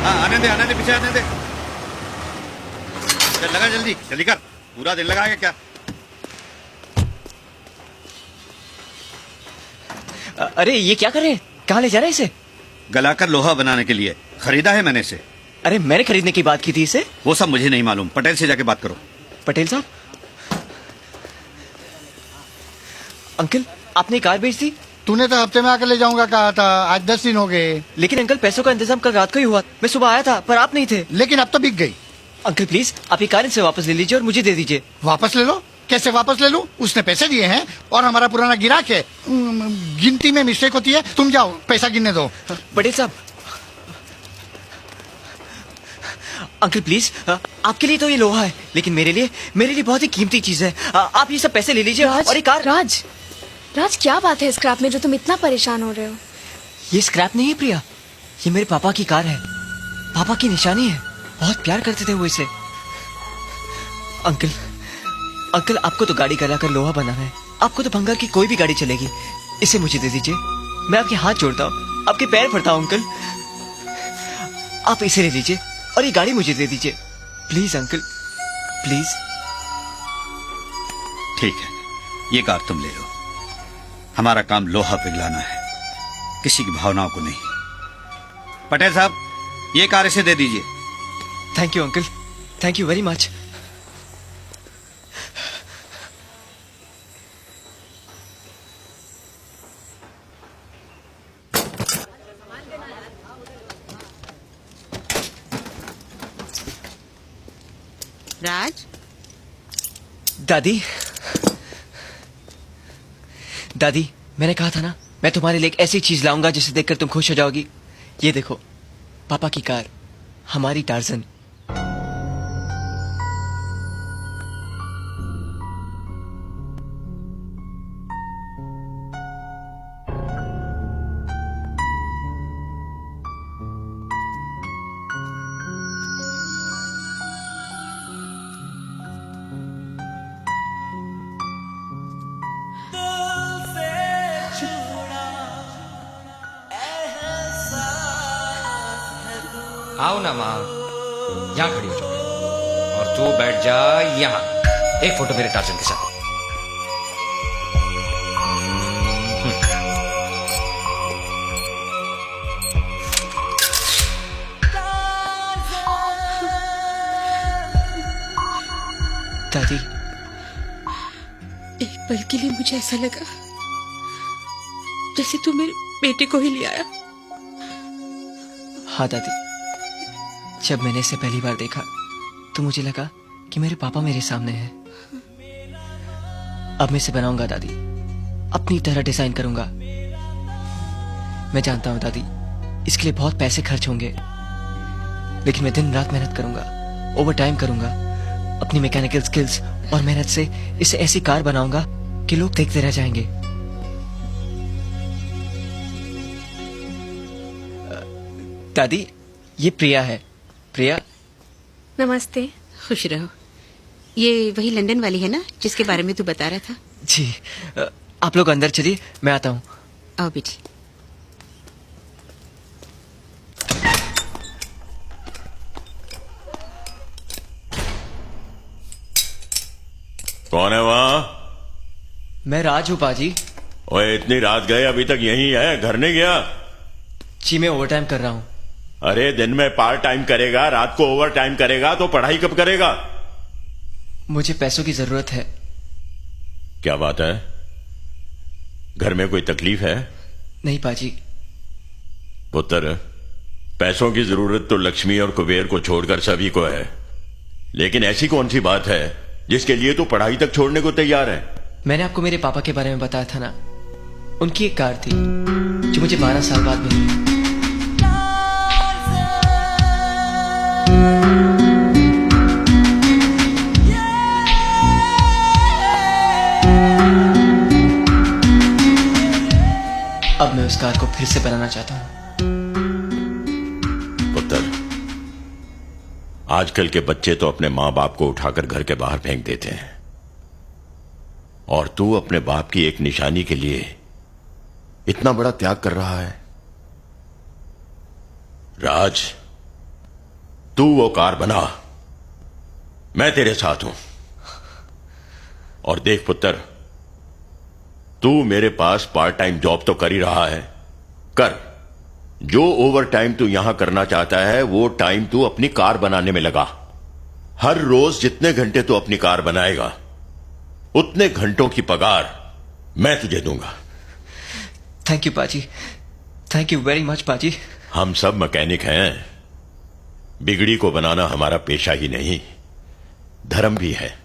हाँ आने दे पीछे आने दे। चल लगा जल्दी जल्दी कर, पूरा दिन लगाएगा क्या? अरे ये क्या कर रहे हैं? कहाँ ले जा रहे हैं इसे? गलाकर लोहा बनाने के लिए खरीदा है मैंने इसे। अरे मैंने खरीदने की बात की थी इसे। वो सब मुझे नहीं मालूम, पटेल से जाके बात करो। पटेल साहब, अंकल आपने कार बेच दी? तूने तो हफ्ते में आकर ले जाऊंगा कहा था, आज 10 दिन हो गए। लेकिन अंकल पैसों का इंतजाम कल रात को ही हुआ। मैं सुबह आया था पर आप नहीं थे। लेकिन अब तो बिक गई। अंकल प्लीज आप ये कार इनसे वापस ले लीजिए और मुझे दे दीजिए। वापस ले लो? कैसे वापस ले लूं? उसने पैसे दिए हैं और हमारा पुराना गिराक है। गिनती में मिस्टेक होती है। तुम जाओ पैसा गिनने दो। पटेल साहब, अंकल प्लीज, आपके लिए तो ये लोहा है लेकिन मेरे लिए बहुत ही कीमती चीज है। आप ये सब पैसे ले लीजिए और ये कार। राज क्या बात है स्क्रैप में जो तुम इतना परेशान हो रहे हो? ये स्क्रैप नहीं है प्रिया, ये मेरे पापा की कार है। पापा की निशानी है, बहुत प्यार करते थे वो इसे। अंकल आपको तो गाड़ी गलाकर लोहा बनाना है, आपको तो भंगार की कोई भी गाड़ी चलेगी। इसे मुझे दे दीजिए, मैं आपके हाथ जोड़ता हूँ, आपके पैर पड़ता हूँ अंकल। आप इसे ले लीजिए और ये गाड़ी मुझे दे दीजिए प्लीज अंकल, प्लीज। ठीक है, ये कार तुम ले लो। हमारा काम लोहा पिघलाना है, किसी की भावनाओं को नहीं। पटेल साहब, ये कार इसे दे दीजिए। Thank you uncle, thank you very much. Raj, दादी मैंने कहा था ना, मैं तुम्हारे लिए एक ऐसी चीज लाऊंगा जिसे देखकर तुम खुश हो जाओगी। ये देखो, पापा की कार, हमारी टार्जन। आओ ना माँ, यहाँ खड़ी हो जाओ और तू बैठ जा यहाँ। एक फोटो मेरे टार्जन के साथ। दादी, एक पल के लिए मुझे ऐसा लगा जैसे तू मेरे बेटे को ही ले आया। हाँ दादी, जब मैंने इसे पहली बार देखा तो मुझे लगा कि मेरे पापा मेरे सामने हैं। अब मैं इसे बनाऊंगा दादी, अपनी तरह डिजाइन करूंगा। मैं जानता हूं दादी, इसके लिए बहुत पैसे खर्च होंगे, लेकिन मैं दिन रात मेहनत करूंगा, ओवर टाइम करूंगा। अपनी मैकेनिकल स्किल्स और मेहनत से इसे ऐसी कार बनाऊंगा कि लोग देखते रह जाएंगे। दादी, ये प्रिया है। प्रिया, नमस्ते। खुश रहो। ये वही लंदन वाली है ना जिसके बारे में तू बता रहा था? जी, आप लोग अंदर चलिए, मैं आता हूँ। आओ बेटी। कौन है वहाँ? मैं राज हूँ पाजी। ओए इतनी रात गए अभी तक यहीं है, घर नहीं गया? जी मैं ओवर टाइम कर रहा हूँ। अरे दिन में पार्ट टाइम करेगा, रात को ओवर टाइम करेगा तो पढ़ाई कब करेगा? मुझे पैसों की जरूरत है। क्या बात है? घर में कोई तकलीफ है? नहीं पाजी। पुत्र, पैसों की जरूरत तो लक्ष्मी और कुबेर को छोड़कर सभी को है, लेकिन ऐसी कौन सी बात है जिसके लिए तू पढ़ाई तक छोड़ने को तैयार है? मैंने आपको मेरे पापा के बारे में बताया था ना, उनकी एक कार थी जो मुझे 12 साल बाद मिली। अब मैं उस कार को फिर से बनाना चाहता हूं। पुत्र, आजकल के बच्चे तो अपने मां बाप को उठाकर घर के बाहर फेंक देते हैं, और तू अपने बाप की एक निशानी के लिए इतना बड़ा त्याग कर रहा है। राज, तू वो कार बना, मैं तेरे साथ हूं। और देख पुत्र, तू मेरे पास पार्ट टाइम जॉब तो कर ही रहा है, कर। जो ओवर टाइम तू यहां करना चाहता है वो टाइम तू अपनी कार बनाने में लगा। हर रोज जितने घंटे तू अपनी कार बनाएगा उतने घंटों की पगार मैं तुझे दूंगा। थैंक यू पाजी, थैंक यू वेरी मच पाजी। हम सब मैकेनिक हैं, बिगड़ी को बनाना हमारा पेशा ही नहीं, धर्म भी है।